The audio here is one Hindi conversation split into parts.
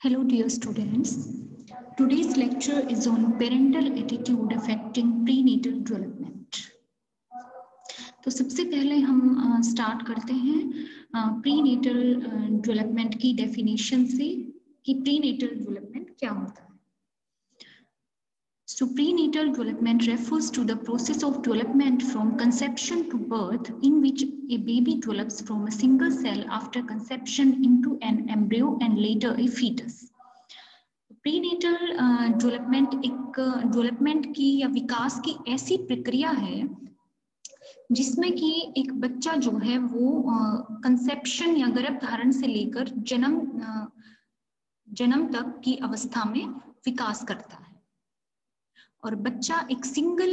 Hello dear students, today's lecture is on parental attitude affecting prenatal development. तो सबसे पहले हम स्टार्ट करते हैं प्रीनेटल डेवलपमेंट की डेफिनेशन से कि प्रीनेटल डेवलपमेंट क्या होता है. So prenatal development refers to the process of development from conception to birth in which a baby develops from a single cell after conception into an embryo and later a fetus. Prenatal development एक डेवलपमेंट की या विकास की ऐसी प्रक्रिया है जिसमें कि एक बच्चा जो है वो कंसेप्शन या गर्भधारण से लेकर जन्म तक की अवस्था में विकास करता है और बच्चा एक सिंगल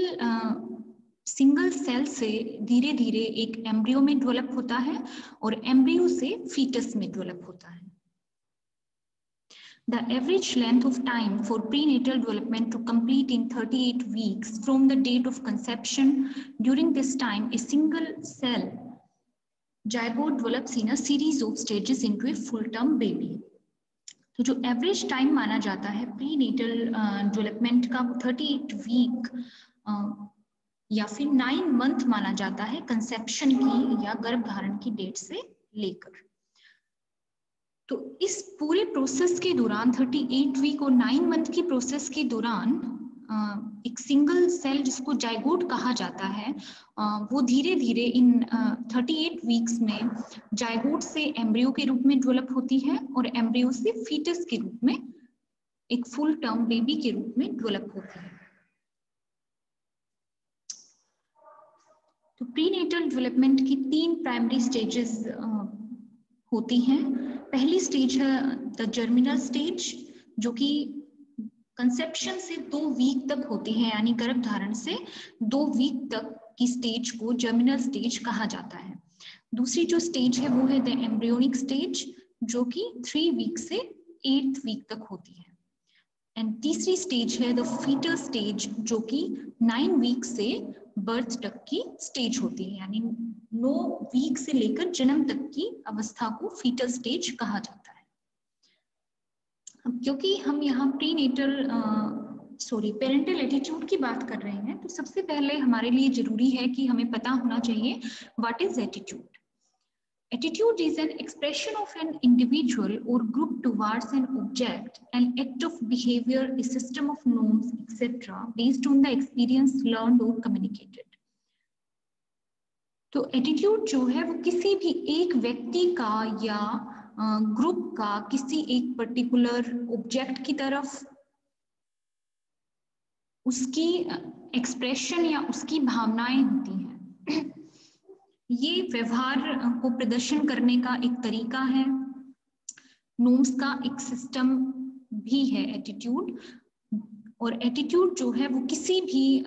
सेल से धीरे धीरे एक एम्ब्रियो में डेवलप होता है और एम्ब्रियो से फीटस में डेवलप होता है. The average length of time for prenatal development to complete in 38 weeks from the date of conception. During this time, a single cell zygote develops in a series of stages into a full-term baby. तो जो एवरेज टाइम माना जाता है प्रीनेटल डेवलपमेंट का वो 38 वीक या फिर 9 मंथ माना जाता है कंसेप्शन की या गर्भधारण की डेट से लेकर. तो इस पूरे प्रोसेस के दौरान 38 वीक और 9 मंथ की प्रोसेस के दौरान एक सिंगल सेल जिसको जाइगोट कहा जाता है वो धीरे धीरे इन 38 वीक्स में जाइगोट से एम्ब्रियो के रूप में डेवलप होती है और एम्ब्रियो से फीटस के रूप में एक फुल टर्म बेबी के रूप में डेवलप होती है. तो प्रीनेटल डेवलपमेंट की 3 प्राइमरी स्टेजेस होती हैं. पहली स्टेज है द जर्मिनल स्टेज जो कि कंसेप्शन से 2 वीक तक होती है, यानी गर्भधारण से 2 वीक तक की स्टेज को जर्मिनल स्टेज कहा जाता है. दूसरी जो स्टेज है वो है द एम्ब्रियोनिक स्टेज जो कि 3 वीक से 8 वीक तक होती है. एंड तीसरी स्टेज है द फीटल स्टेज जो कि 9 वीक से बर्थ तक की स्टेज होती है, यानी 9 वीक से लेकर जन्म तक की अवस्था को फीटल स्टेज कहा जाता है. अब क्योंकि हम यहाँ पेरेंटल एटीट्यूड की बात कर रहे हैं तो सबसे पहले हमारे लिए जरूरी है कि हमें पता होना चाहिए what is attitude. Attitude is an expression of an individual or group towards an object, an act of behavior, a system of norms, etc. based on the experience learned or communicated. तो एटीट्यूड जो है वो किसी भी एक व्यक्ति का या ग्रुप का किसी एक पर्टिकुलर ऑब्जेक्ट की तरफ उसकी एक्सप्रेशन या उसकी भावनाएं होती हैं. ये व्यवहार को प्रदर्शन करने का एक तरीका है. नॉर्म्स का एक सिस्टम भी है एटीट्यूड. और एटीट्यूड जो है वो किसी भी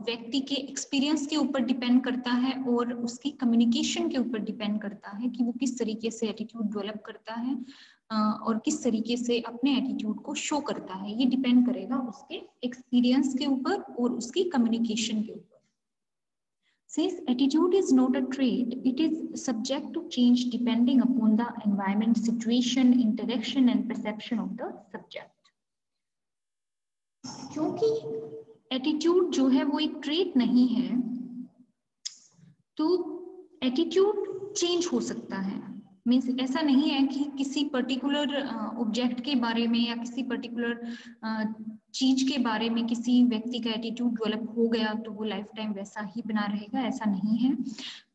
व्यक्ति के एक्सपीरियंस के ऊपर डिपेंड करता है और उसकी कम्युनिकेशन के ऊपर डिपेंड करता है कि वो किस तरीके से एटीट्यूड डेवलप करता है और किस तरीके से अपने एटीट्यूड को शो करता है. ये डिपेंड करेगा उसके एक्सपीरियंस के ऊपर और उसकी कम्युनिकेशन के ऊपर. Since attitude is not a trait, it is subject to change depending upon the environment, situation, interaction and perception of the subject. क्योंकि एटीट्यूड जो है वो एक ट्रेट नहीं है तो एटीट्यूड चेंज हो सकता है. मीन्स ऐसा नहीं है कि किसी पर्टिकुलर ऑब्जेक्ट के बारे में या किसी पर्टिकुलर चीज के बारे में किसी व्यक्ति का एटीट्यूड डेवलप हो गया तो वो लाइफ टाइम वैसा ही बना रहेगा, ऐसा नहीं है.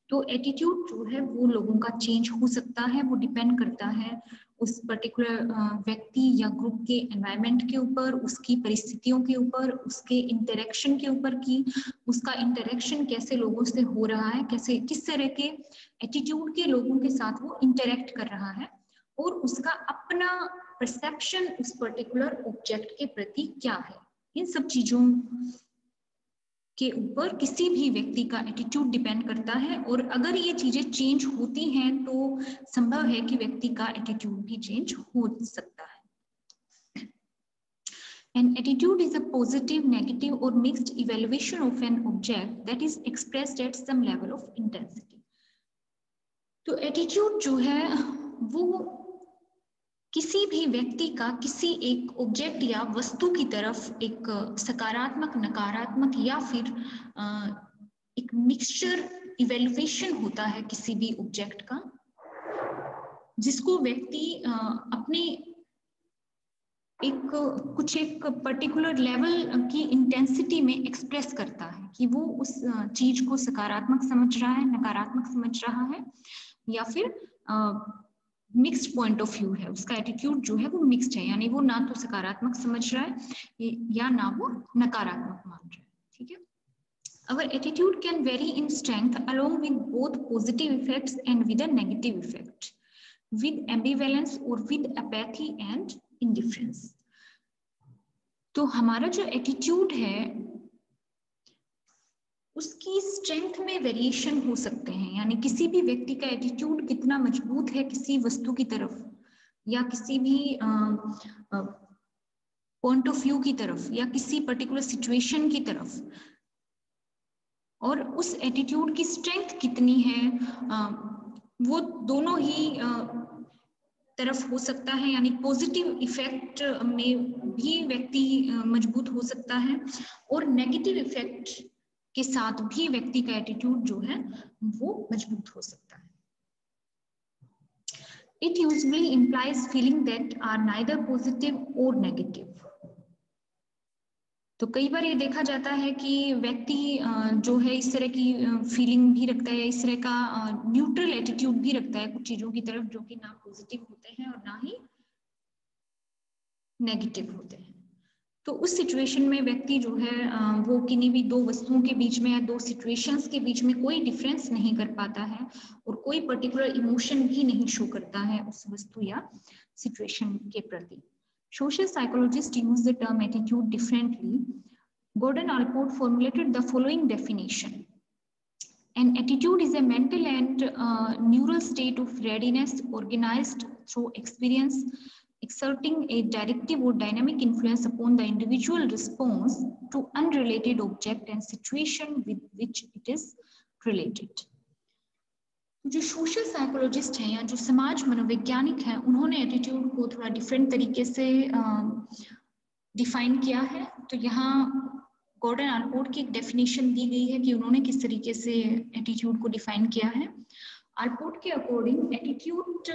तो एटीट्यूड जो है वो लोगों का चेंज हो सकता है. वो डिपेंड करता है उस पर्टिकुलर व्यक्ति या ग्रुप के एनवायरनमेंट के ऊपर, उसकी परिस्थितियों के ऊपर, उसके इंटरेक्शन के ऊपर कि उसका इंटरेक्शन कैसे लोगों से हो रहा है, कैसे किस तरह के एटीट्यूड के लोगों के साथ वो इंटरेक्ट कर रहा है और उसका अपना परसेप्शन उस पर्टिकुलर ऑब्जेक्ट के प्रति क्या है. इन सब चीजों के ऊपर किसी भी व्यक्ति का एटीट्यूड डिपेंड करता है और अगर ये चीजें चेंज होती हैं तो संभव है कि व्यक्ति का एटीट्यूड भी चेंज हो सकता है. An attitude is a positive, negative or mixed evaluation of an object that is expressed at some level of intensity. तो एटीट्यूड जो है वो किसी भी व्यक्ति का किसी एक ऑब्जेक्ट या वस्तु की तरफ एक सकारात्मक, नकारात्मक या फिर एक मिक्सचर इवेल्युएशन होता है किसी भी ऑब्जेक्ट का, जिसको व्यक्ति अपने एक पर्टिकुलर लेवल की इंटेंसिटी में एक्सप्रेस करता है कि वो उस चीज को सकारात्मक समझ रहा है, नकारात्मक समझ रहा है, या फिर मिक्स्ड पॉइंट ऑफ व्यू है, उसका एटीट्यूड जो है वो मिक्स्ड है, यानी वो ना तो सकारात्मक समझ रहा है या ना वो नकारात्मक मान रहा है। ठीक है, our attitude can vary in strength along with both positive effects and with a negative effect, with ambivalence or with apathy and indifference. तो हमारा जो एटीट्यूड है उसकी स्ट्रेंथ में वेरिएशन हो सकते हैं, यानी किसी भी व्यक्ति का एटीट्यूड कितना मजबूत है किसी वस्तु की तरफ या किसी भी पॉइंट ऑफ व्यू की तरफ या किसी पर्टिकुलर सिचुएशन की तरफ, और उस एटीट्यूड की स्ट्रेंथ कितनी है, वो दोनों ही तरफ हो सकता है, यानी पॉजिटिव इफेक्ट में भी व्यक्ति मजबूत हो सकता है और नेगेटिव इफेक्ट के साथ भी व्यक्ति का एटीट्यूड जो है वो मजबूत हो सकता है। It usually implies feeling that are neither positive or negative. तो कई बार ये देखा जाता है कि व्यक्ति जो है इस तरह की फीलिंग भी रखता है, इस तरह का न्यूट्रल एटीट्यूड भी रखता है कुछ चीजों की तरफ जो कि ना पॉजिटिव होते हैं और ना ही नेगेटिव होते हैं। तो उस सिचुएशन में व्यक्ति जो है वो किन्हीं भी दो वस्तुओं के बीच में या दो सिचुएशंस के बीच में कोई डिफरेंस नहीं कर पाता है और कोई पर्टिकुलर इमोशन भी नहीं शो करता है उस वस्तु या सिचुएशन के प्रति। Social psychologists use the term attitude differently. Gordon Allport formulated the following definition. An attitude is a mental and neural state of readiness organized through experience, exerting a directive or dynamic influence upon the individual response to unrelated object and situation with which it is related. जो सोशल साइकोलॉजिस्ट हैं या जो समाज मनोवैज्ञानिक हैं, उन्होंने एटीट्यूड को थोड़ा डिफरेंट तरीके से डिफाइन किया है। तो यहाँ गॉर्डन आलपोर्ट की एक डेफिनेशन दी गई है कि उन्होंने किस तरीके से एटीट्यूड को डिफाइन किया है। आलपोर्ट के अकॉर्डिंग एटीट्यूड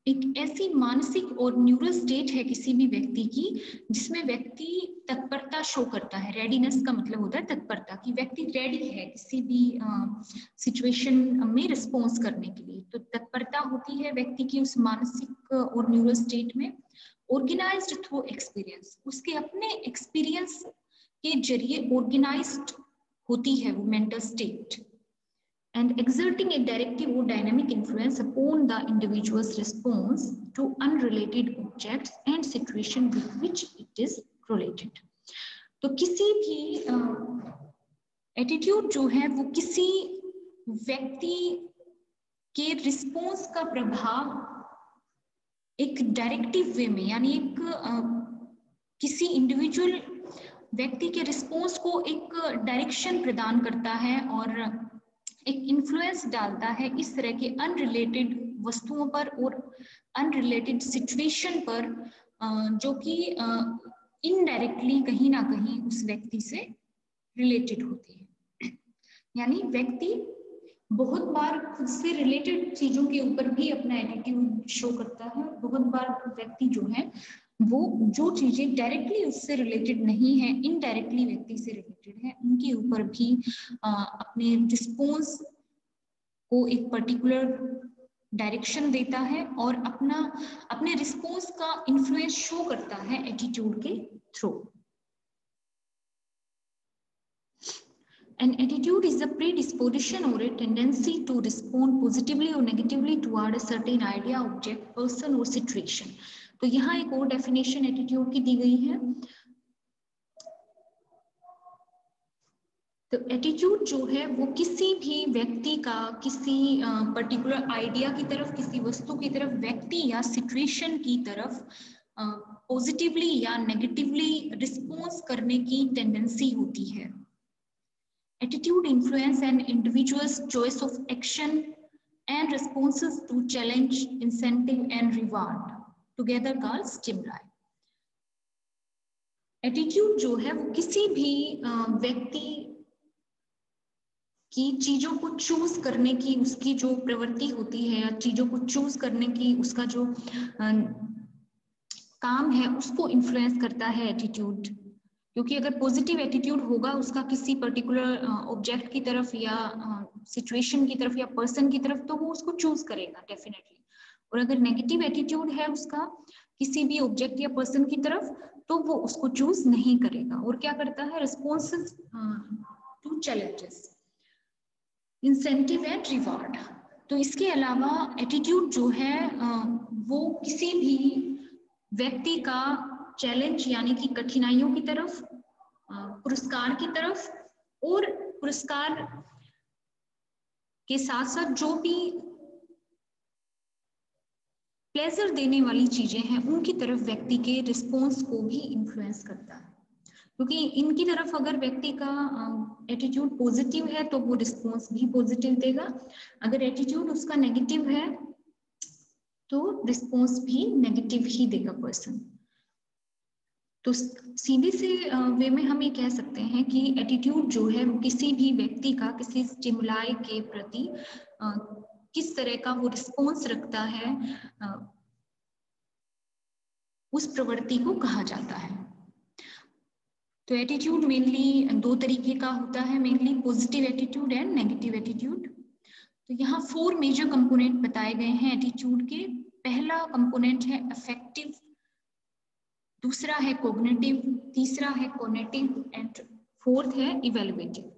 एक ऐसी मानसिक और न्यूरल स्टेट है किसी भी व्यक्ति की जिसमें व्यक्ति तत्परता शो करता है। रेडीनेस का मतलब होता है तत्परता, कि व्यक्ति रेडी है किसी भी सिचुएशन में रिस्पॉन्स करने के लिए। तो तत्परता होती है व्यक्ति की उस मानसिक और न्यूरल स्टेट में। ऑर्गेनाइज्ड थ्रू एक्सपीरियंस, उसके अपने एक्सपीरियंस के जरिए ऑर्गेनाइज्ड होती है वो mental state. And exerting a directive or dynamic influence upon the individual's response to unrelated objects and situation with which it is related. तो किसी भी एटीट्यूड जो है वो किसी व्यक्ति के रिस्पॉन्स का प्रभाव एक डायरेक्टिव वे में, यानी एक किसी इंडिविजुअल व्यक्ति के रिस्पॉन्स को एक डायरेक्शन प्रदान करता है और एक इन्फ्लुएंस डालता है इस तरह के अनरिलेटेड वस्तुओं पर और अनरिलेटेड सिचुएशन पर जो कि इनडायरेक्टली कहीं ना कहीं उस व्यक्ति से रिलेटेड होती है। यानी व्यक्ति बहुत बार खुद से रिलेटेड चीजों के ऊपर भी अपना एटीट्यूड शो करता है और बहुत बार व्यक्ति जो है वो जो चीजें डायरेक्टली उससे रिलेटेड नहीं है, इनडायरेक्टली व्यक्ति से रिलेटेड है, उनके ऊपर भी अपने रिस्पॉन्स को एक पर्टिकुलर डायरेक्शन देता है और अपने रिस्पॉन्स का इन्फ्लुएंस शो करता है एटीट्यूड के through. An attitude is a predisposition or a tendency to respond positively or negatively toward a certain idea, object, person or situation. तो यहाँ एक और डेफिनेशन एटीट्यूड की दी गई है। तो एटीट्यूड जो है वो किसी भी व्यक्ति का किसी पर्टिकुलर आइडिया की तरफ, किसी वस्तु की तरफ, व्यक्ति या सिचुएशन की तरफ पॉजिटिवली या नेगेटिवली रिस्पॉन्स करने की टेंडेंसी होती है। Attitude influence an individual's choice of action, and responses to challenge, incentive and reward together called stimuli. Attitude जो है वो किसी भी व्यक्ति की चीजों को चूज करने की उसकी जो प्रवृत्ति होती है या चीजों को चूज करने की उसका जो काम है उसको इन्फ्लुएंस करता है एटीट्यूड। क्योंकि अगर पॉजिटिव एटीट्यूड होगा उसका किसी पर्टिकुलर ऑब्जेक्ट की तरफ या सिचुएशन की तरफ या पर्सन की तरफ तो वो उसको चूज करेगा डेफिनेटली। और अगर नेगेटिव एटीट्यूड है उसका किसी भी ऑब्जेक्ट या पर्सन की तरफ तो वो उसको चूज नहीं करेगा। और क्या करता है, responses to challenges, incentive and reward. तो इसके अलावा एटीट्यूड जो है वो किसी भी व्यक्ति का चैलेंज यानी कि कठिनाइयों की तरफ, पुरस्कार की तरफ और पुरस्कार के साथ साथ जो भी प्लेजर देने वाली चीजें हैं उनकी तरफ व्यक्ति के रिस्पॉन्स को भी इन्फ्लुएंस करता है। क्योंकि इनकी तरफ अगर व्यक्ति का एटीट्यूड पॉजिटिव है तो वो रिस्पॉन्स भी पॉजिटिव देगा, अगर एटीट्यूड उसका नेगेटिव है तो रिस्पॉन्स भी नेगेटिव ही देगा पर्सन। तो सीधे से वे में हम ये कह सकते हैं कि एटीट्यूड जो है वो किसी भी व्यक्ति का किसी स्टिमुलाई के प्रति किस तरह का वो रिस्पॉन्स रखता है उस प्रवृत्ति को कहा जाता है। तो एटीट्यूड मेनली दो तरीके का होता है, mainly positive attitude and negative attitude. तो यहाँ 4 मेजर कंपोनेंट बताए गए हैं एटीट्यूड के। पहला कंपोनेंट है अफेक्टिव, दूसरा है कॉग्निटिव, तीसरा है कॉग्निटिव एंड फोर्थ है इवैल्यूएटिव।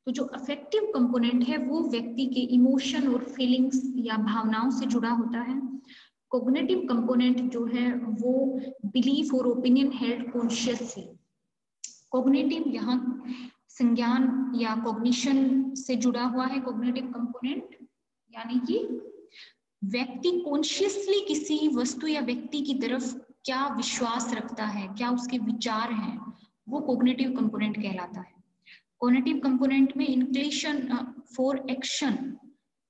तो जो अफेक्टिव कंपोनेंट है वो व्यक्ति के इमोशन और फीलिंग्स या भावनाओं से जुड़ा होता है। कॉग्निटिव कंपोनेंट जो है वो बिलीफ और ओपिनियन हेल्ड कॉन्शियसली। कॉग्निटिव यहाँ संज्ञान या कॉग्निशन से जुड़ा हुआ है कॉग्निटिव कंपोनेंट, यानी कि व्यक्ति कॉन्शियसली किसी वस्तु या व्यक्ति की तरफ क्या विश्वास रखता है, क्या उसके विचार हैं, वो कॉग्निटिव कंपोनेंट कहलाता है। कॉग्निटिव कंपोनेंट में इंक्लिनेशन फॉर एक्शन,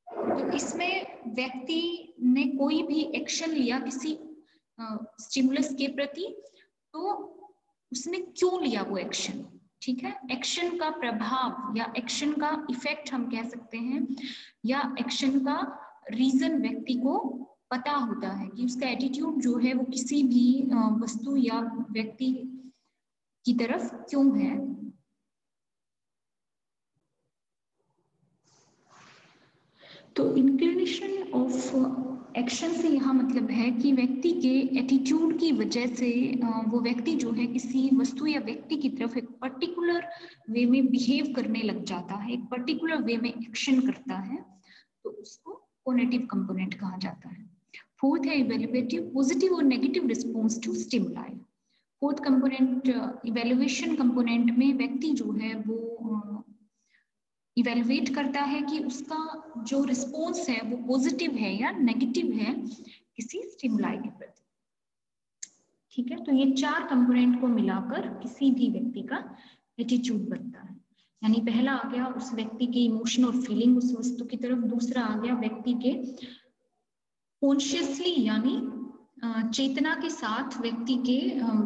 तो इसमें व्यक्ति ने कोई भी एक्शन लिया किसी स्टिमुलस के प्रति तो उसने क्यों लिया वो एक्शन, ठीक है। एक्शन का प्रभाव या एक्शन का इफेक्ट हम कह सकते हैं, या एक्शन का रीजन व्यक्ति को पता होता है कि उसका एटीट्यूड जो है वो किसी भी वस्तु या व्यक्ति की तरफ क्यों है। तो इंक्लिनेशन ऑफ एक्शन से यहाँ मतलब है कि व्यक्ति के एटीट्यूड की वजह से वो व्यक्ति जो है किसी वस्तु या व्यक्ति की तरफ एक पर्टिकुलर वे में बिहेव करने लग जाता है, एक पर्टिकुलर वे में एक्शन करता है, तो उसको कॉग्निटिव कंपोनेंट कहा जाता है। फोर्थ है इवैल्यूएटिव, पॉजिटिव और negative response to stimuli. Fourth component evaluation component में व्यक्ति जो है वो इवैल्यूएट करता है कि उसका जो रिस्पॉन्स है वो पॉजिटिव है या नेगेटिव है किसी स्टिमुलाई के प्रति, ठीक है। तो ये 4 कंपोनेंट को मिलाकर किसी भी व्यक्ति का एटीट्यूड बनता है। यानी पहला आ गया उस व्यक्ति के इमोशन और फीलिंग उस वस्तु की तरफ, दूसरा आ गया व्यक्ति के कॉन्शियसली यानी चेतना के साथ व्यक्ति के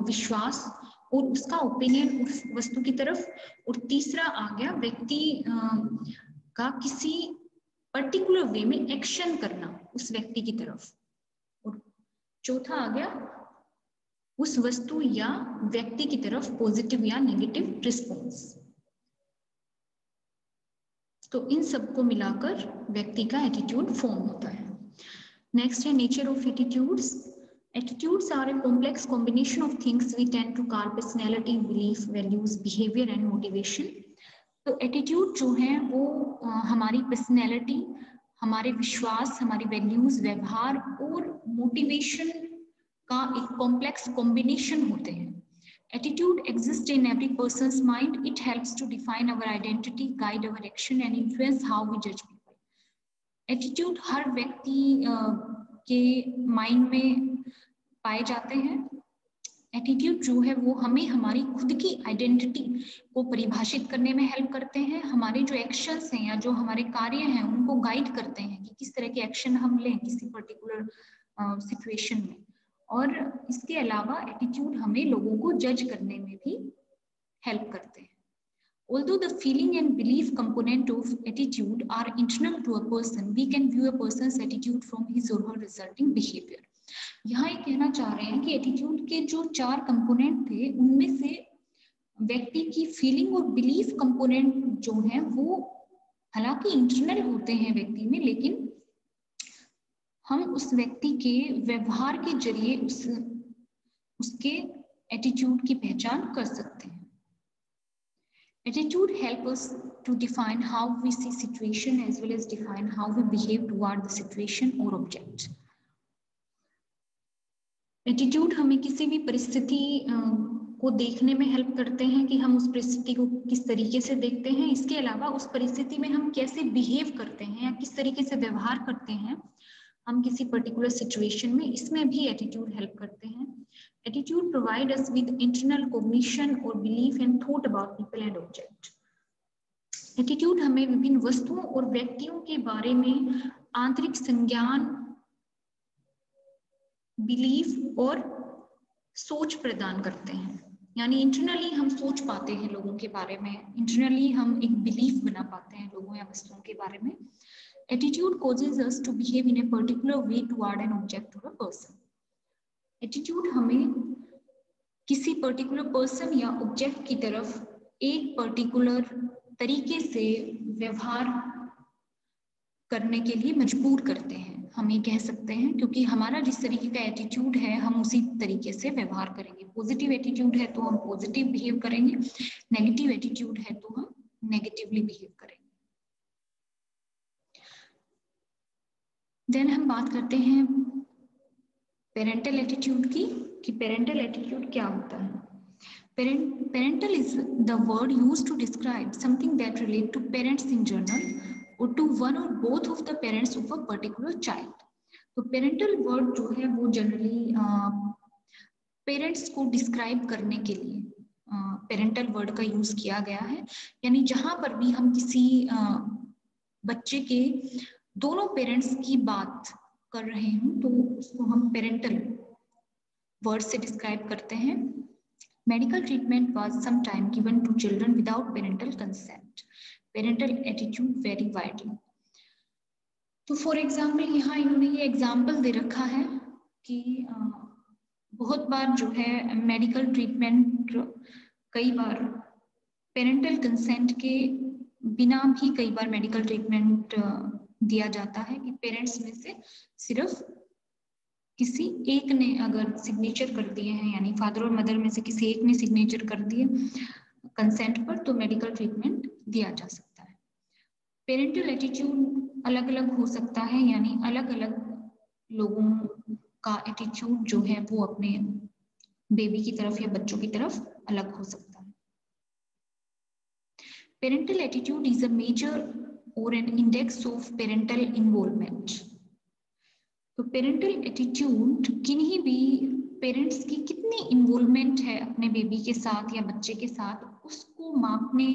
विश्वास और उसका ओपिनियन उस वस्तु की तरफ, और तीसरा आ गया व्यक्ति का किसी पर्टिकुलर वे में एक्शन करना उस व्यक्ति की तरफ, और चौथा आ गया उस वस्तु या व्यक्ति की तरफ पॉजिटिव या नेगेटिव रिस्पॉन्स। तो इन सबको मिलाकर व्यक्ति का एटीट्यूड फॉर्म होता है। नेक्स्ट है nature of attitudes. Attitudes are a complex combination of things we tend to call personality, belief, values, behavior and motivation. तो attitude जो है वो हमारी personality, हमारे विश्वास, हमारी values, व्यवहार और motivation का एक complex combination होते हैं। Attitude exists in every person's mind. It helps to define our identity, guide our action and influence how we judge people. Attitude हर व्यक्ति के माइंड में पाए जाते हैं एटीट्यूड जो है वो हमें हमारी खुद की आइडेंटिटी को परिभाषित करने में हेल्प करते हैं, हमारे जो एक्शंस हैं या जो हमारे कार्य हैं उनको गाइड करते हैं कि किस तरह के एक्शन हम लें किसी पर्टिकुलर सिचुएशन में। और इसके अलावा एटीट्यूड हमें लोगों को जज करने में भी हेल्प करते हैं। Although the feeling and belief component of attitude are internal to a person, we can view a person's attitude from his or her resulting behavior. यहाँ ये कहना चाह रहे हैं कि एटीट्यूड के जो 4 कंपोनेंट थे उनमें से व्यक्ति की फीलिंग और बिलीफ कंपोनेंट जो है वो हालांकि इंटरनल होते हैं व्यक्ति में, लेकिन हम उस व्यक्ति के व्यवहार के जरिए उसके एटीट्यूड की पहचान कर सकते हैं। Attitude helps us to define how we see situation as well as define how we behave toward the situation or object. Attitude हमें किसी भी परिस्थिति को देखने में हेल्प करते हैं कि हम उस परिस्थिति को किस तरीके से देखते हैं। इसके अलावा उस परिस्थिति में हम कैसे बिहेव करते हैं या किस तरीके से व्यवहार करते हैं हम किसी पर्टिकुलर सिचुएशन में, इसमें भी एटीट्यूड हेल्प करते हैं। Attitude provide us with internal cognition or belief and thought about people and object. Attitude हमें विभिन्न वस्तुओं और व्यक्तियों के बारे में आंतरिक संज्ञान, बिलीफ और सोच प्रदान करते हैं। यानी इंटरनली हम सोच पाते हैं लोगों के बारे में, इंटरनली हम एक बिलीफ बना पाते हैं लोगों या वस्तुओं के बारे में। Attitude causes us to behave in a particular way toward an object or a person. Attitude हमें किसी पर्टिकुलर पर्सन या ऑब्जेक्ट की तरफ एक पर्टिकुलर तरीके से व्यवहार करने के लिए मजबूर करते हैं, हम ये कह सकते हैं, क्योंकि हमारा जिस तरीके का एटीट्यूड है हम उसी तरीके से व्यवहार करेंगे। पॉजिटिव एटीट्यूड है तो हम पॉजिटिव बिहेव करेंगे, नेगेटिव एटीट्यूड है तो हम नेगेटिवली बिहेव करेंगे। देन हम बात करते हैं पेरेंटल एटीट्यूड की, कि पेरेंटल एटीट्यूड क्या होता है। Parental is the word used to describe something that relate to parents in general और to one or both of the parents of a particular child. तो पेरेंटल वर्ड जो है वो जनरली पेरेंट्स को डिस्क्राइब करने के लिए पेरेंटल वर्ड का यूज किया गया है। यानी जहां पर भी हम किसी बच्चे के दोनों पेरेंट्स की बात कर रहे हूं तो उसको हम पेरेंटल वर्ड से डिस्क्राइब करते हैं। Medical treatment was some time given to children without parental consent. Parental attitude very widely. तो फॉर एग्जाम्पल यहाँ इन्होंने ये एग्जाम्पल दे रखा है कि बहुत बार जो है मेडिकल ट्रीटमेंट कई बार पेरेंटल कंसेंट के बिना भी कई बार मेडिकल ट्रीटमेंट दिया जाता है कि पेरेंट्स में से सिर्फ किसी एक ने अगर सिग्नेचर कर दिए हैं, यानी फादर और मदर में से किसी एक ने सिग्नेचर कर दिए कंसेंट पर, तो मेडिकल ट्रीटमेंट दिया जा सकता है। पेरेंटल एटीट्यूड अलग अलग हो सकता है, यानी अलग अलग लोगों का एटीट्यूड जो है वो अपने बेबी की तरफ या बच्चों की तरफ अलग हो सकता है। Parental attitude is a major or an index of parental involvement। तो पेरेंटल एटीट्यूड किन्हीं भी पेरेंट्स की कितनी इन्वॉल्वमेंट है अपने बेबी के साथ या बच्चे के साथ, उसको मापने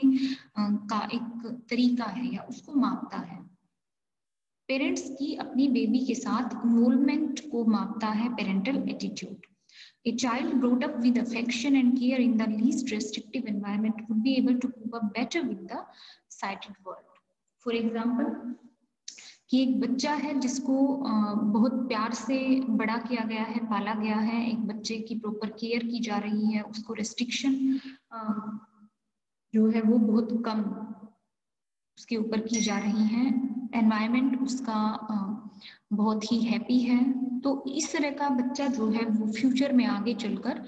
का एक तरीका है या उसको मापता है। पेरेंट्स की अपनी बेबी के साथ इन्वॉल्वमेंट को मापता है parental attitude. A child brought up with affection and care in the least restrictive environment would be able to cope up better with the sighted world। For example कि एक बच्चा है जिसको बहुत प्यार से बड़ा किया गया है, पाला गया है, एक बच्चे की प्रॉपर केयर की जा रही है, उसको रेस्ट्रिक्शन जो है वो बहुत कम उसके ऊपर की जा रही है, एनवायरनमेंट उसका बहुत ही हैप्पी है, तो इस तरह का बच्चा जो है वो फ्यूचर में आगे चलकर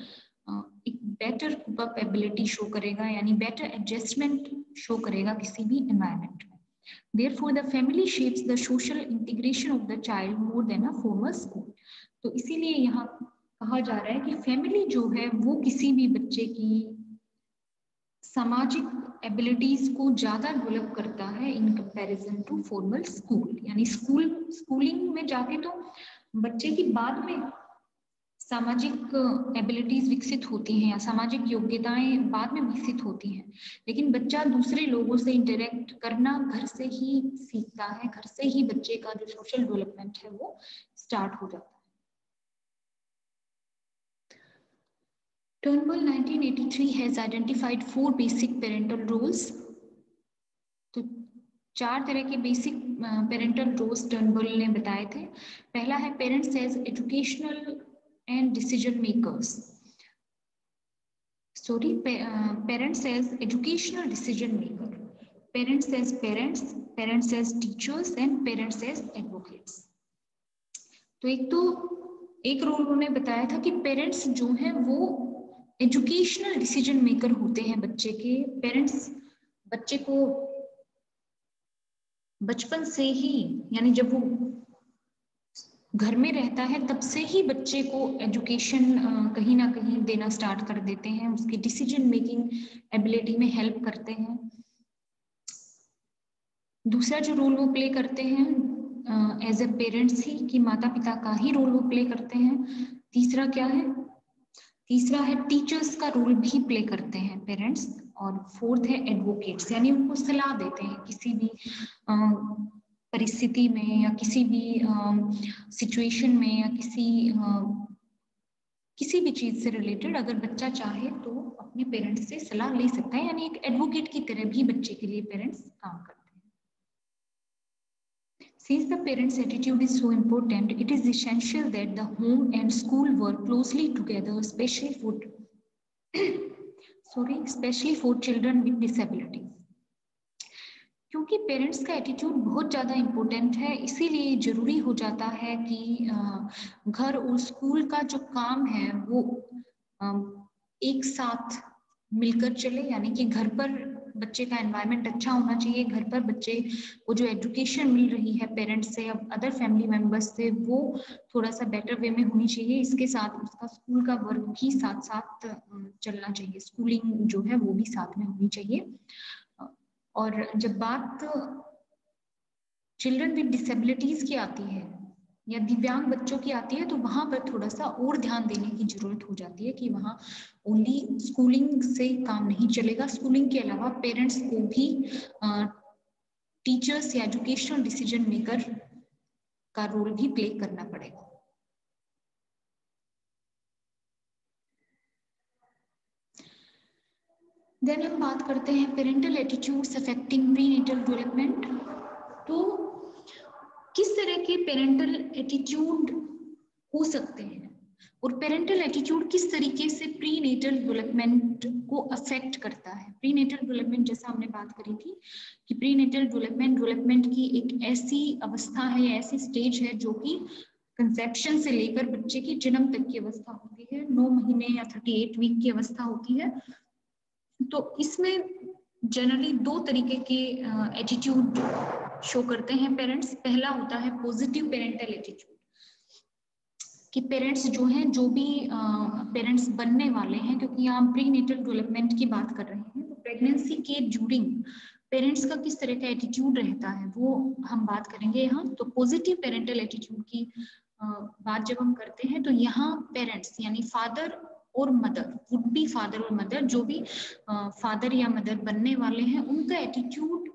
एक बेटर कूप अप एबिलिटी शो करेगा, यानी बेटर एडजस्टमेंट शो करेगा किसी भी एनवायरनमेंट में। Therefore, the family shapes the social integration of the child more than a formal school। तो इसीलिए यहाँ कहा जा रहा है कि फैमिली जो है वो किसी भी बच्चे की सामाजिक एबिलिटीज को ज्यादा डेवलप करता है in comparison to formal school. यानी स्कूलिंग में जाके तो बच्चे की बाद में सामाजिक एबिलिटीज विकसित होती हैं या सामाजिक योग्यताएं बाद में विकसित होती हैं, लेकिन बच्चा दूसरे लोगों से इंटरेक्ट करना घर से ही सीखता है, घर से ही बच्चे का जो सोशल डेवलपमेंट है वो स्टार्ट हो जाता है। Turnbull 1983 has identified 4 basic parental roles. तो 4 तरह के बेसिक पेरेंटल रोल्स टर्नबुल ने बताए थे। पहला है parents as educational and decision makers. Parents as educational decision maker, parents as parents as teachers and parents as advocates. तो एक रोल उन्होंने बताया था कि पेरेंट्स जो हैं वो एजुकेशनल डिसीजन मेकर होते हैं बच्चे के। पेरेंट्स बच्चे को बचपन से ही, यानी जब वो घर में रहता है तब से ही बच्चे को एजुकेशन कहीं ना कहीं देना स्टार्ट कर देते हैं, उसकी डिसीजन मेकिंग एबिलिटी में हेल्प करते हैं। दूसरा जो रोल वो प्ले करते हैं एज ए पेरेंट्स ही, कि माता पिता का ही रोल वो प्ले करते हैं। तीसरा क्या है? तीसरा है टीचर्स का रोल भी प्ले करते हैं पेरेंट्स। और फोर्थ है एडवोकेट्स, यानी उनको सलाह देते हैं किसी भी परिस्थिति में या किसी भी सिचुएशन में या किसी भी चीज से रिलेटेड अगर बच्चा चाहे तो अपने पेरेंट्स से सलाह ले सकता है, यानी एक एडवोकेट की तरह भी बच्चे के लिए पेरेंट्स काम करते हैं। Since the parents' attitude is so important, it is essential that the home and school work closely together, especially for children with disabilities. क्योंकि पेरेंट्स का एटीट्यूड बहुत ज़्यादा इम्पोर्टेंट है, इसीलिए जरूरी हो जाता है कि घर और स्कूल का जो काम है वो एक साथ मिलकर चले, यानी कि घर पर बच्चे का एनवायरनमेंट अच्छा होना चाहिए, घर पर बच्चे को जो एजुकेशन मिल रही है पेरेंट्स से या अदर फैमिली मेंबर्स से वो थोड़ा सा बेटर वे में होनी चाहिए। इसके साथ उसका स्कूल का वर्क भी साथ साथ चलना चाहिए, स्कूलिंग जो है वो भी साथ में होनी चाहिए। और जब बात चिल्ड्रन विद डिसेबिलिटीज की आती है या दिव्यांग बच्चों की आती है तो वहां पर थोड़ा सा और ध्यान देने की जरूरत हो जाती है कि वहां ओनली स्कूलिंग से काम नहीं चलेगा, स्कूलिंग के अलावा पेरेंट्स को भी टीचर्स या एजुकेशनल डिसीजन मेकर का रोल भी प्ले करना पड़ेगा। देन हम बात करते हैं parental attitudes affecting prenatal development. तो किस तरह के पेरेंटल एटीट्यूड हो सकते हैं और पेरेंटल एटीट्यूड किस तरीके से प्रीनेटल डेवलपमेंट को अफेक्ट करता है। प्रीनेटल डेवलपमेंट जैसा हमने बात करी थी कि प्रीनेटल डेवलपमेंट की एक ऐसी अवस्था है, ऐसी स्टेज है जो कि कंसेप्शन से लेकर बच्चे की जन्म तक की अवस्था होती है, 9 महीने या 38 वीक की अवस्था होती है। तो इसमें जनरली 2 तरीके के एटीट्यूड शो करते हैं पेरेंट्स। पहला होता है पॉजिटिव पेरेंटल एटीट्यूड, कि पेरेंट्स जो हैं, जो भी पेरेंट्स बनने वाले हैं, क्योंकि यहाँ प्रीनेटल डेवलपमेंट की बात कर रहे हैं, तो प्रेगनेंसी के ड्यूरिंग पेरेंट्स का किस तरह का एटीट्यूड रहता है वो हम बात करेंगे यहाँ। तो पॉजिटिव पेरेंटल एटीट्यूड की बात जब हम करते हैं तो यहाँ पेरेंट्स यानी फादर और मदर, वुड बी फादर और मदर, जो भी फादर या मदर बनने वाले हैं, उनका एटीट्यूड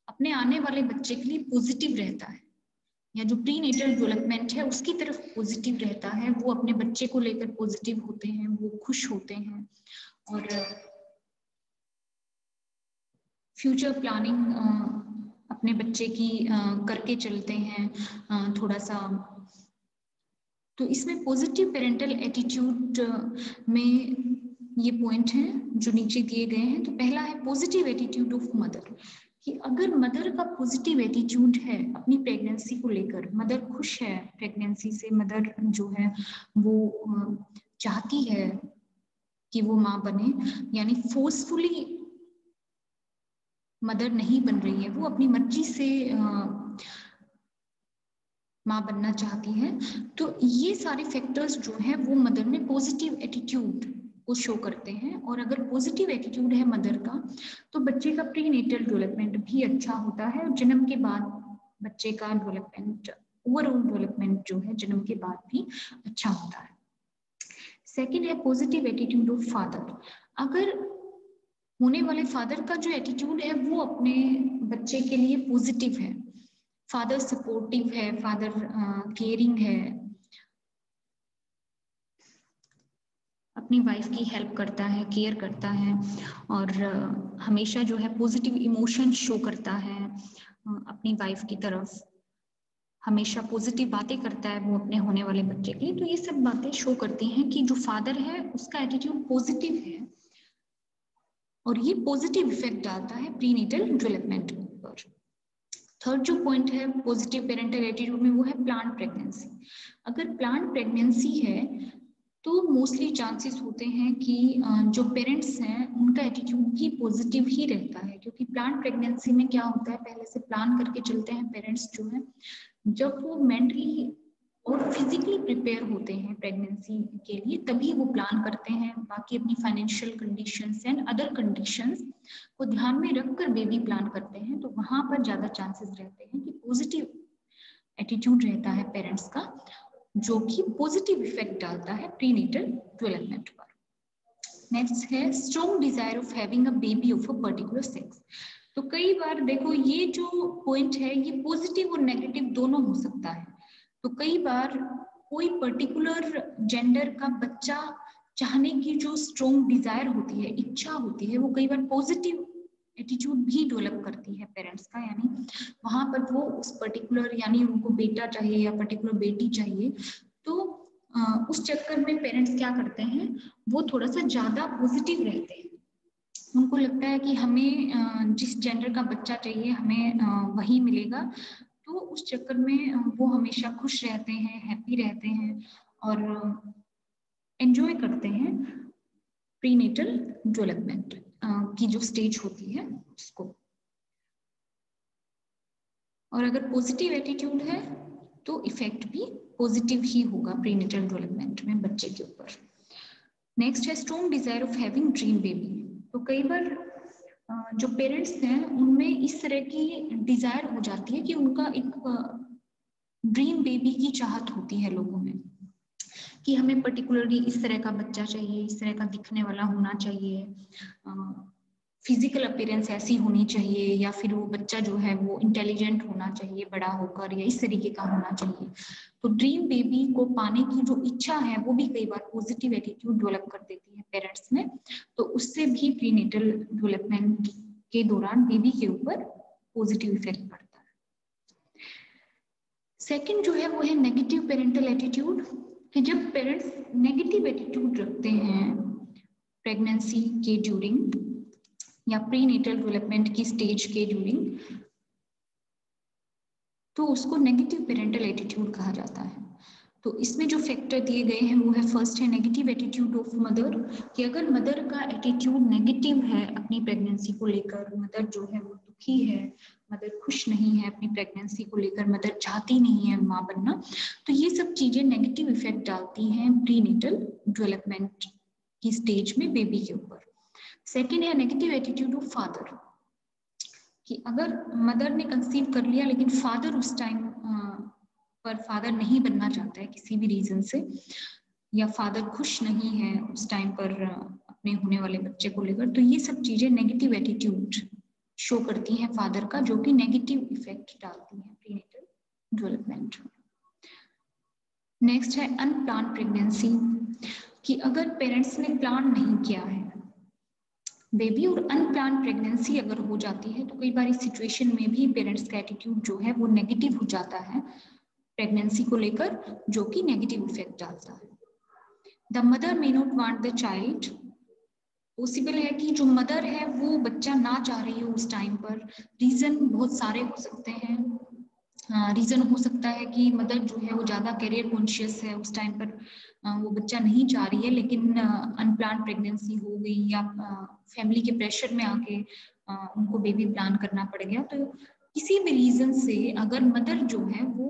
अपने आने वाले बच्चे के लिए पॉजिटिव रहता है, या जो प्रीनेटल डेवलपमेंट है उसकी तरफ पॉजिटिव रहता है। वो अपने बच्चे को लेकर पॉजिटिव होते हैं, वो खुश होते हैं और फ्यूचर प्लानिंग अपने बच्चे की करके चलते हैं थोड़ा सा। तो इसमें पॉजिटिव पेरेंटल एटीट्यूड में ये पॉइंट हैं जो नीचे दिए गए हैं। तो पहला है पॉजिटिव एटीट्यूड ऑफ मदर, कि अगर मदर का पॉजिटिव एटीट्यूड है अपनी प्रेगनेंसी को लेकर, मदर खुश है प्रेगनेंसी से, मदर जो है वो चाहती है कि वो माँ बने, यानी फोर्सफुली मदर नहीं बन रही है, वो अपनी मर्जी से माँ बनना चाहती है, तो ये सारे फैक्टर्स जो हैं वो मदर में पॉजिटिव एटीट्यूड को शो करते हैं। और अगर पॉजिटिव एटीट्यूड है मदर का तो बच्चे का प्रीनेटल डेवलपमेंट भी अच्छा होता है, और जन्म के बाद बच्चे का डेवलपमेंट, ओवरऑल डेवलपमेंट जो है जन्म के बाद भी अच्छा होता है। सेकेंड है पॉजिटिव एटीट्यूड ऑफ फादर। अगर होने वाले फादर का जो एटीट्यूड है वो अपने बच्चे के लिए पॉजिटिव है, फादर सपोर्टिव है, फादर केयरिंग है, अपनी वाइफ की हेल्प करता है, केयर करता है और हमेशा जो है पॉजिटिव इमोशन शो करता है अपनी वाइफ की तरफ, हमेशा पॉजिटिव बातें करता है वो अपने होने वाले बच्चे के लिए, तो ये सब बातें शो करती हैं कि जो फादर है उसका एटीट्यूड पॉजिटिव है और ये पॉजिटिव इफेक्ट डालता है प्रीनेटल डेवलपमेंट पर। थर्ड जो पॉइंट है पॉजिटिव पेरेंटल एटीट्यूड में वो है प्लान्ड प्रेगनेंसी। अगर प्लान्ड प्रेगनेंसी है तो मोस्टली चांसेस होते हैं कि जो पेरेंट्स हैं उनका एटीट्यूड भी पॉजिटिव ही रहता है, क्योंकि प्लान्ड प्रेगनेंसी में क्या होता है, पहले से प्लान करके चलते हैं पेरेंट्स जो है, जब वो मेंटली और फिजिकली प्रिपेयर होते हैं प्रेगनेंसी के लिए तभी वो प्लान करते हैं, बाकी अपनी financial conditions and other conditions को ध्यान में रखकर बेबी प्लान करते हैं, तो वहां पर ज्यादा चांसेस रहते हैं कि पॉजिटिव एटीट्यूड रहता है पेरेंट्स का, जो कि पॉजिटिव इफेक्ट डालता है प्रीनेटल डेवलपमेंट पर। नेक्स्ट है strong desire of having a baby of a particular sex. तो कई बार देखो ये जो पॉइंट है ये पॉजिटिव और नेगेटिव दोनों हो सकता है। तो कई बार कोई पर्टिकुलर जेंडर का बच्चा चाहने की जो स्ट्रॉन्ग डिजायर होती है, इच्छा होती है, वो कई बार पॉजिटिव एटीट्यूड भी डेवलप करती है पेरेंट्स का, यानी वहां पर वो उस पर्टिकुलर, यानी उनको बेटा चाहिए या पर्टिकुलर बेटी चाहिए, तो उस चक्कर में पेरेंट्स क्या करते हैं, वो थोड़ा सा ज्यादा पॉजिटिव रहते हैं, उनको लगता है कि हमें जिस जेंडर का बच्चा चाहिए हमें वही मिलेगा, तो उस चक्कर में वो हमेशा खुश रहते हैं, हैप्पी रहते हैं और एंजॉय करते हैं प्रीनेटल डेवलपमेंट की जो स्टेज होती है उसको। और अगर पॉजिटिव एटीट्यूड है तो इफेक्ट भी पॉजिटिव ही होगा प्रीनेटल डेवलपमेंट में बच्चे के ऊपर। नेक्स्ट है strong desire of having dream baby. तो कई बार जो पेरेंट्स हैं उनमें इस तरह की डिजायर हो जाती है कि उनका एक ड्रीम बेबी की चाहत होती है लोगों में कि हमें पर्टिकुलरली इस तरह का बच्चा चाहिए, इस तरह का दिखने वाला होना चाहिए, फिजिकल अपीयरेंस ऐसी होनी चाहिए, या फिर वो बच्चा जो है वो इंटेलिजेंट होना चाहिए बड़ा होकर, या इस तरीके का होना चाहिए। तो ड्रीम बेबी को पाने की जो इच्छा है वो भी कई बार पॉजिटिव एटीट्यूड डेवलप कर देती है पेरेंट्स में, तो उससे भी प्रीनेटल डेवलपमेंट के दौरान बेबी के ऊपर पॉजिटिव इफेक्ट पड़ता है। सेकेंड जो है वो है नेगेटिव पेरेंटल एटीट्यूड, कि जब पेरेंट्स नेगेटिव एटीट्यूड रखते हैं प्रेगनेंसी के ड्यूरिंग या प्रीनेटल डेवलपमेंट की स्टेज के ड्यूरिंग, तो उसको नेगेटिव पेरेंटल एटीट्यूड कहा जाता है। तो इसमें जो फैक्टर दिए गए हैं वो है, फर्स्ट है नेगेटिव एटीट्यूड ऑफ मदर, कि अगर मदर का एटीट्यूड नेगेटिव है अपनी प्रेगनेंसी को लेकर, मदर जो है वो दुखी है, मदर खुश नहीं है अपनी प्रेगनेंसी को लेकर, मदर चाहती नहीं है माँ बनना, तो ये सब चीजें नेगेटिव इफेक्ट डालती हैं प्रीनेटल डेवलपमेंट की स्टेज में बेबी के ऊपर। सेकेंड है नेगेटिव एटीट्यूड ऑफ फादर, कि अगर मदर ने कंसीव कर लिया लेकिन फादर उस टाइम पर फादर नहीं बनना चाहता है किसी भी रीजन से, या फादर खुश नहीं है उस टाइम पर अपने होने वाले बच्चे को लेकर, तो ये सब चीजें नेगेटिव एटीट्यूड शो करती हैं फादर का, जो कि नेगेटिव इफेक्ट डालती हैं प्रीनेटल डेवलपमेंट। नेक्स्ट है अनप्लान प्रेगनेंसी, कि अगर पेरेंट्स ने प्लान नहीं किया है बेबी और अनप्लान प्रेगनेंसी अगर हो जाती है, तो कई बार इस सिचुएशन में भी पेरेंट्स का एटीट्यूड जो है वो नेगेटिव हो जाता है प्रेगनेंसी को लेकर, जो कि नेगेटिव इफेक्ट डालता है। The mother may not want the child, possible है कि जो मदर है वो बच्चा ना चाह रही हो उस टाइम पर, रीजन बहुत सारे हो सकते हैं। रीजन हो सकता है कि मदर जो है वो ज्यादा करियर कॉन्शियस है उस टाइम पर, वो बच्चा नहीं चाह रही है, लेकिन अनप्लान प्रेगनेंसी हो गई, या फैमिली के प्रेशर में आके उनको बेबी प्लान करना पड़ गया। तो किसी भी रीजन से अगर मदर जो है वो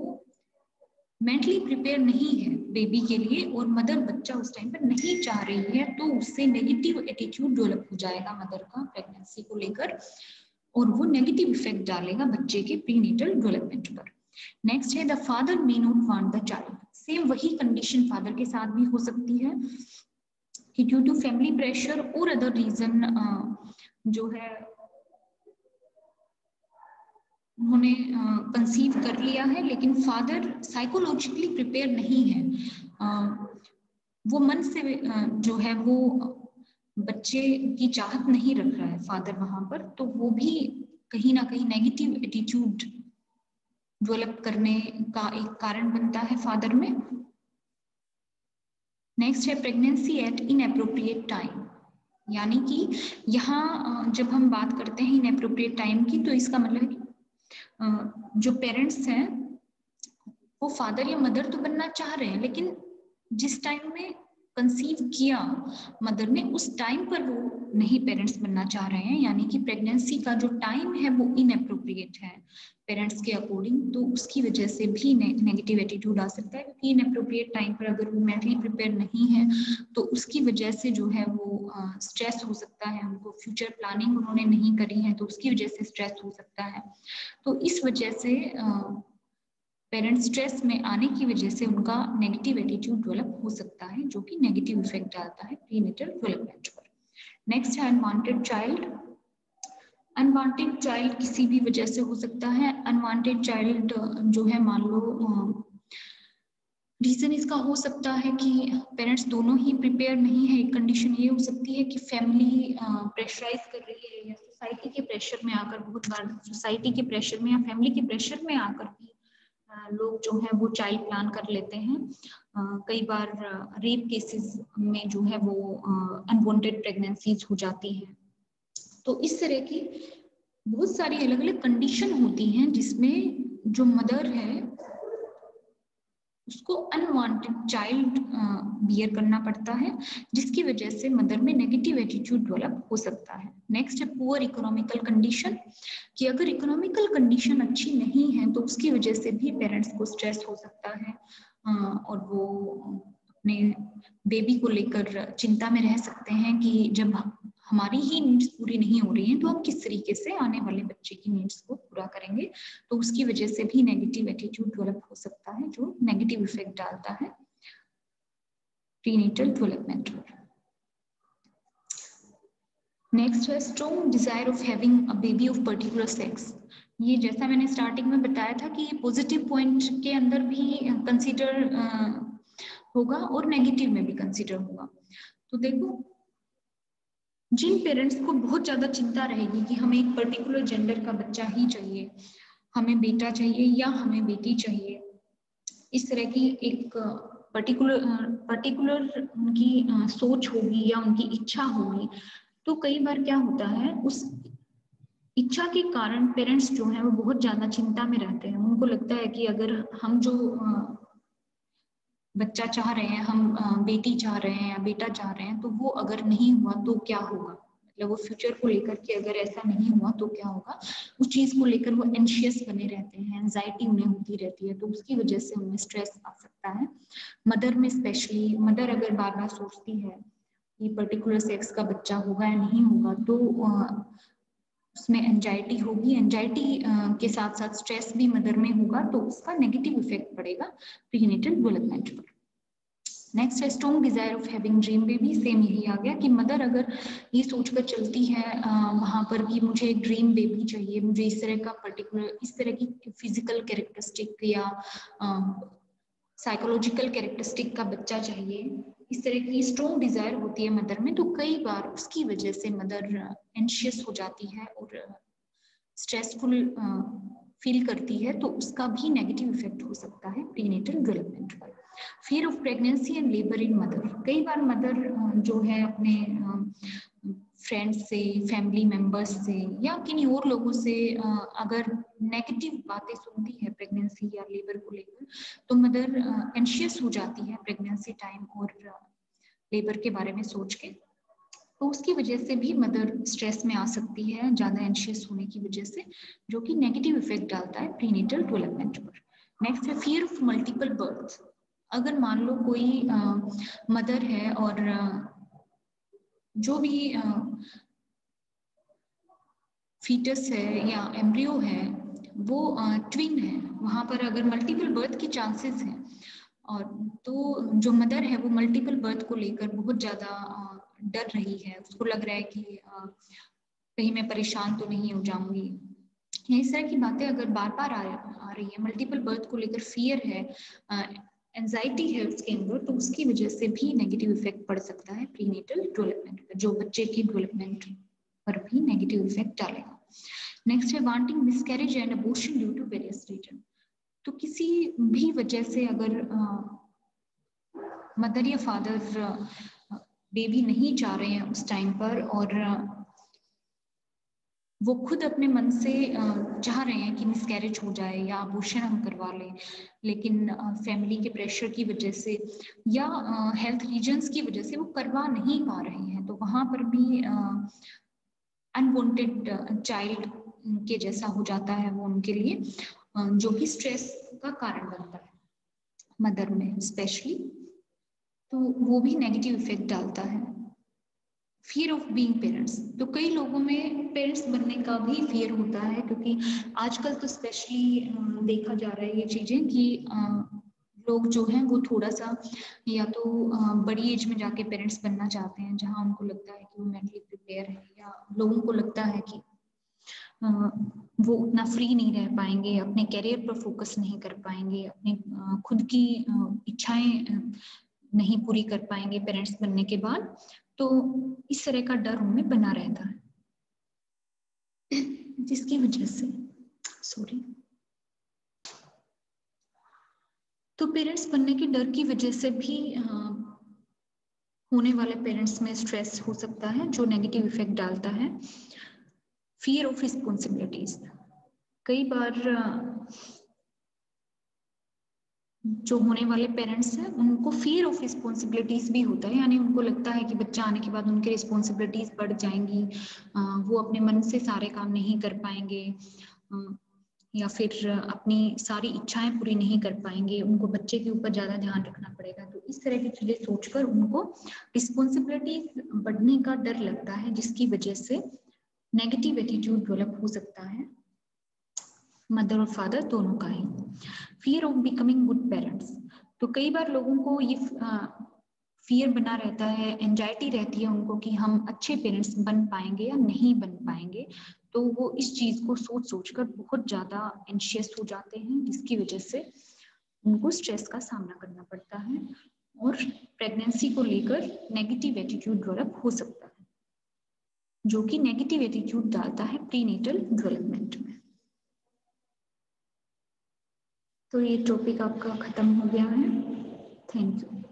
मेंटली प्रिपेयर नहीं है बेबी के लिए और मदर बच्चा उस टाइम पर नहीं चाह रही है, तो उससे नेगेटिव एटीट्यूड डेवलप हो जाएगा मदर का प्रेगनेंसी को लेकर, और वो नेगेटिव इफेक्ट डालेगा बच्चे के प्रीनेटल डेवलपमेंट पर। नेक्स्ट है the father may not want the child, same वही कंडीशन फादर के साथ भी हो सकती है कि ड्यू टू फैमिली प्रेशर और अदर रीजन जो है उन्होंने कंसीव कर लिया है, लेकिन फादर साइकोलॉजिकली प्रिपेयर नहीं है, वो मन से जो है वो बच्चे की चाहत नहीं रख रहा है फादर वहां पर, तो वो भी कहीं ना कहीं नेगेटिव एटीट्यूड डेवलप करने का एक कारण बनता है फादर में। नेक्स्ट है प्रेगनेंसी एट इनएप्रोप्रिएट टाइम, यानी कि यहाँ जब हम बात करते हैं इनएप्रोप्रिएट टाइम की, तो इसका मतलब है कि जो पेरेंट्स हैं वो फादर या मदर तो बनना चाह रहे हैं, लेकिन जिस टाइम में कंसीव किया मदर ने उस टाइम पर वो नहीं पेरेंट्स बनना चाह रहे हैं, यानी कि प्रेगनेंसी का जो टाइम है वो इनएप्रोप्रिएट है पेरेंट्स के अकॉर्डिंग, तो उसकी वजह से भी नेगेटिव एटीट्यूड आ सकता है, क्योंकि इनएप्रोप्रिएट टाइम पर अगर वो मेंटली प्रिपेयर नहीं है तो उसकी वजह से जो है वो स्ट्रेस हो सकता है, उनको फ्यूचर प्लानिंग उन्होंने नहीं करी है तो उसकी वजह से स्ट्रेस हो सकता है। तो इस वजह से पेरेंट्स स्ट्रेस में आने की वजह से उनका नेगेटिव एटीट्यूड डेवलप हो सकता है, जो कि नेगेटिव इफेक्ट डालता है प्रीनेटल डेवलपमेंट पर। नेक्स्ट है अनवांटेड चाइल्ड। अनवांटेड चाइल्ड किसी भी वजह से हो सकता है। अनवांटेड चाइल्ड जो है, मान लो रीजन इसका हो सकता है कि पेरेंट्स दोनों ही प्रिपेयर नहीं है। एक कंडीशन ये हो सकती है कि फैमिली प्रेशराइज कर रही है, या सोसाइटी के प्रेशर में आकर, बहुत बार सोसाइटी के प्रेशर में या फैमिली के प्रेशर में आकर भी लोग जो है वो चाइल्ड प्लान कर लेते हैं। कई बार रेप केसेस में जो है वो अनवांटेड प्रेगनेंसीज हो जाती हैं। तो इस तरह की बहुत सारी अलग अलग कंडीशन होती हैं जिसमें जो मदर है उसको अनवांटेड चाइल्ड बियर करना पड़ता है, जिसकी वजह से मदर में नेगेटिव एटीट्यूड डेवलप हो सकता है। नेक्स्ट है पुअर इकोनॉमिकल कंडीशन, कि अगर इकोनॉमिकल कंडीशन अच्छी नहीं है तो उसकी वजह से भी पेरेंट्स को स्ट्रेस हो सकता है और वो अपने बेबी को लेकर चिंता में रह सकते हैं कि जब हमारी ही नीड्स पूरी नहीं हो रही हैं तो हम किस तरीके से आने वाले बच्चे की नीड्स को पूरा करेंगे। तो उसकी वजह से भी नेगेटिव एटीट्यूड डेवलप हो सकता है, जो नेगेटिव इफेक्ट डालता है प्रीनेटल डेवलपमेंट पर। नेक्स्ट है strong desire of having a baby of particular sex. ये जैसा मैंने स्टार्टिंग में बताया था कि पॉजिटिव पॉइंट के अंदर भी कंसीडर होगा और नेगेटिव में भी कंसीडर होगा। तो देखो, जिन पेरेंट्स को बहुत ज्यादा चिंता रहेगी कि हमें एक पर्टिकुलर जेंडर का बच्चा ही चाहिए, हमें बेटा चाहिए या हमें बेटी चाहिए, इस तरह की एक पर्टिकुलर उनकी सोच होगी या उनकी इच्छा होगी, तो कई बार क्या होता है उस इच्छा के कारण पेरेंट्स जो है वो बहुत ज्यादा चिंता में रहते हैं। उनको लगता है कि अगर हम जो बच्चा चाह रहे हैं, हम बेटी चाह रहे हैं या बेटा चाह रहे हैं, तो वो अगर नहीं हुआ तो क्या होगा, मतलब वो फ्यूचर को लेकर के अगर ऐसा नहीं हुआ तो क्या होगा, उस चीज को लेकर वो एंशियस बने रहते हैं, एंजाइटी उन्हें होती रहती है, तो उसकी वजह से उन्हें स्ट्रेस आ सकता है। मदर में स्पेशली, मदर अगर बार बार सोचती है कि पर्टिकुलर सेक्स का बच्चा होगा या नहीं होगा, तो उसमें एंजाइटी होगी, एंजाइटी के साथ साथ स्ट्रेस भी मदर में होगा, तो उसका नेगेटिव इफेक्ट पड़ेगा प्रीनेटल डेवलपमेंट पर। नेक्स्ट है strong desire of having dream baby. Same यही आ गया कि मदर अगर ये सोचकर चलती है वहां पर कि मुझे एक ड्रीम बेबी चाहिए, मुझे इस तरह का पर्टिकुलर, इस तरह की फिजिकल कैरेक्टरिस्टिक या साइकोलॉजिकल कैरेक्टरिस्टिक का बच्चा चाहिए, इस तरह की स्ट्रॉन्ग डिजायर होती है मदर में, तो कई बार उसकी वजह से मदर एंशियस हो जाती है और स्ट्रेसफुल फील करती है, तो उसका भी नेगेटिव इफेक्ट हो सकता है प्रीनेटल डेवलपमेंट पर। Fear of pregnancy and labour in mother. कई बार मदर जो है अपने फ्रेंड्स से, फैमिली मेंबर्स से या किन्हीं और लोगों से अगर नेगेटिव बातें सुनती है प्रेगनेंसी या लेबर को लेकर, तो मदर एंशियस हो जाती है प्रेगनेंसी टाइम और लेबर के बारे में सोच के, तो उसकी वजह से भी मदर स्ट्रेस में आ सकती है ज्यादा एंशियस होने की वजह से, जो कि नेगेटिव इफेक्ट डालता है प्रीनेटल डेवलपमेंट पर। नेक्स्ट है फियर ऑफ मल्टीपल बर्थ। अगर मान लो कोई मदर है और जो भी फीटस है या एम्ब्रियो है वो ट्विन है, वहां पर अगर मल्टीपल बर्थ की चांसेस हैं, और तो जो मदर है वो मल्टीपल बर्थ को लेकर बहुत ज्यादा डर रही है, उसको लग रहा है कि कहीं मैं परेशान तो नहीं हो जाऊंगी, इस तरह की बातें अगर बार बार आ रही है, मल्टीपल बर्थ को लेकर फियर है, एंजाइटी है उसके अंदर, तो उसकी वजह से भी नेगेटिव इफेक्ट पड़ सकता है प्रीनेटल डेवलपमेंट पर, जो बच्चे की डेवलपमेंट पर भी नेगेटिव इफेक्ट डालेगा। नेक्स्ट है wanting miscarriage and abortion due to various reason. तो किसी भी वजह से अगर मदर या फादर बेबी नहीं चाह रहे हैं उस टाइम पर, और वो खुद अपने मन से चाह रहे हैं कि मिसकैरेज हो जाए या अबॉर्शन हम करवा लें, लेकिन फैमिली के प्रेशर की वजह से या हेल्थ रीजंस की वजह से वो करवा नहीं पा रहे हैं, तो वहां पर भी अनवांटेड चाइल्ड के जैसा हो जाता है वो उनके लिए, जो कि स्ट्रेस का कारण बनता है मदर में स्पेशली, तो वो भी नेगेटिव इफेक्ट डालता है। फियर ऑफ बीइंग पेरेंट्स, तो कई लोगों में पेरेंट्स बनने का भी फियर होता है, क्योंकि आजकल तो स्पेशली देखा जा रहा है ये चीजें कि लोग जो हैं वो थोड़ा सा या तो बड़ी एज में जाके पेरेंट्स बनना चाहते हैं, जहां उनको लगता है कि वो मेंटली प्रिपेयर है, या लोगों को लगता है कि वो उतना फ्री नहीं रह पाएंगे, अपने करियर पर फोकस नहीं कर पाएंगे, अपने खुद की इच्छाएं नहीं पूरी कर पाएंगे पेरेंट्स बनने के बाद, तो इस तरह का डर उनमें बना रहता है, जिसकी वजह से तो पेरेंट्स बनने के डर की वजह से भी होने वाले पेरेंट्स में स्ट्रेस हो सकता है, जो नेगेटिव इफेक्ट डालता है। फियर ऑफ रिस्पॉन्सिबिलिटीज, कई बार जो होने वाले पेरेंट्स हैं उनको फियर ऑफ रिस्पॉन्सिबिलिटीज भी होता है, यानी उनको लगता है कि बच्चा आने के बाद उनकी रिस्पॉन्सिबिलिटीज बढ़ जाएंगी, वो अपने मन से सारे काम नहीं कर पाएंगे, या फिर अपनी सारी इच्छाएं पूरी नहीं कर पाएंगे, उनको बच्चे के ऊपर ज्यादा ध्यान रखना पड़ेगा, तो इस तरह की चीजें सोचकर उनको रिस्पॉन्सिबिलिटीज बढ़ने का डर लगता है, जिसकी वजह से नेगेटिव एटीट्यूड डेवलप हो सकता है मदर और फादर दोनों का ही। Fear of becoming good parents, तो कई बार लोगों को ये फियर बना रहता है, एंजाइटी रहती है उनको कि हम अच्छे पेरेंट्स बन पाएंगे या नहीं बन पाएंगे, तो वो इस चीज को सोच सोचकर बहुत ज्यादा एंशियस हो जाते हैं, जिसकी वजह से उनको स्ट्रेस का सामना करना पड़ता है, और प्रेगनेंसी को लेकर नेगेटिव एटीट्यूड डेवलप हो सकता है, जो कि नेगेटिव एटीट्यूड डालता है प्रीनेटल डेवलपमेंट में। तो ये टॉपिक आपका खत्म हो गया है। Thank you.